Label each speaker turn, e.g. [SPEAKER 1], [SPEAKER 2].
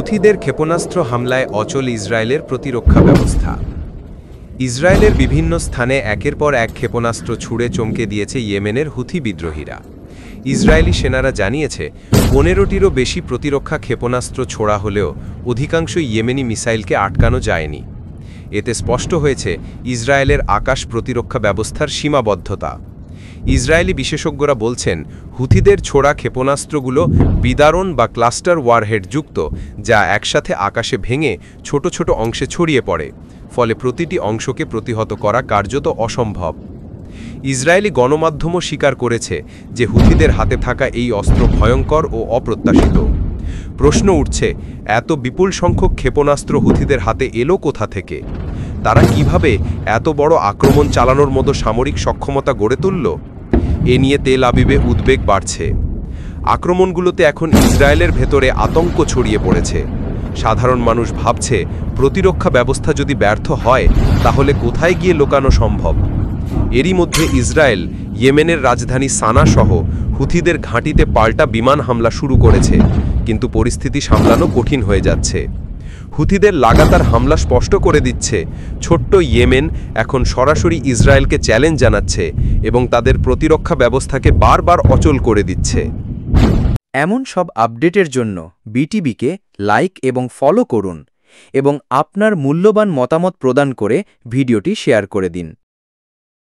[SPEAKER 1] হুথিদের ক্ষেপণাস্ত্র হামলায় অচল ইসরায়েলের প্রতিরক্ষা ব্যবস্থা। ইসরায়েলের বিভিন্ন স্থানে একের পর এক ক্ষেপণাস্ত্র ছুড়ে চমকে দিয়েছে ইয়েমেনের হুথি বিদ্রোহীরা। ইসরায়েলি সেনারা জানিয়েছে 15টিরও বেশি প্রতিরক্ষা ক্ষেপণাস্ত্র ছোড়া হলেও অধিকাংশ ইয়েমেনি মিসাইলকে আটকানো যায়নি। এতে স্পষ্ট হয়েছে ইসরায়েলের আকাশ প্রতিরক্ষা ব্যবস্থার সীমাবদ্ধতা। ইসরায়েলি বিশেষজ্ঞরা বলছেন, হুথিদের ছোড়া ক্ষেপণাস্ত্রগুলো বিদারণ বা ক্লাস্টার ওয়ারহেড যুক্ত, যা একসাথে আকাশে ভেঙে ছোট ছোট অংশে ছড়িয়ে পড়ে, ফলে প্রতিটি অংশকে প্রতিহত করা কার্যত অসম্ভব। ইসরায়েলি গণমাধ্যমও স্বীকার করেছে যে হুথিদের হাতে থাকা এই অস্ত্র ভয়ঙ্কর ও অপ্রত্যাশিত। প্রশ্ন উঠছে, এত বিপুল সংখ্যক ক্ষেপণাস্ত্র হুথিদের হাতে এলো কোথা থেকে? তারা কিভাবে এত বড় আক্রমণ চালানোর মতো সামরিক সক্ষমতা গড়ে তুলল? এ নিয়ে তেল আবিবে উদ্বেগ বাড়ছে। আক্রমণগুলোতে এখন ইসরায়েলের ভেতরে আতঙ্ক ছড়িয়ে পড়েছে। সাধারণ মানুষ ভাবছে, প্রতিরক্ষা ব্যবস্থা যদি ব্যর্থ হয় তাহলে কোথায় গিয়ে লুকানো সম্ভব? এরই মধ্যে ইসরায়েল ইয়েমেনের রাজধানী সানা সহ হুথিদের ঘাঁটিতে পাল্টা বিমান হামলা শুরু করেছে, কিন্তু পরিস্থিতি সামলানো কঠিন হয়ে যাচ্ছে। হুথিদের লাগাতার হামলা স্পষ্ট করে দিচ্ছে, ছোট্ট ইয়েমেন এখন সরাসরি ইসরায়েলকে চ্যালেঞ্জ জানাচ্ছে এবং তাদের প্রতিরক্ষা ব্যবস্থাকে বারবার অচল করে দিচ্ছে।
[SPEAKER 2] এমন সব আপডেটের জন্য বিটিভিকে লাইক এবং ফলো করুন এবং আপনার মূল্যবান মতামত প্রদান করে ভিডিওটি শেয়ার করে দিন।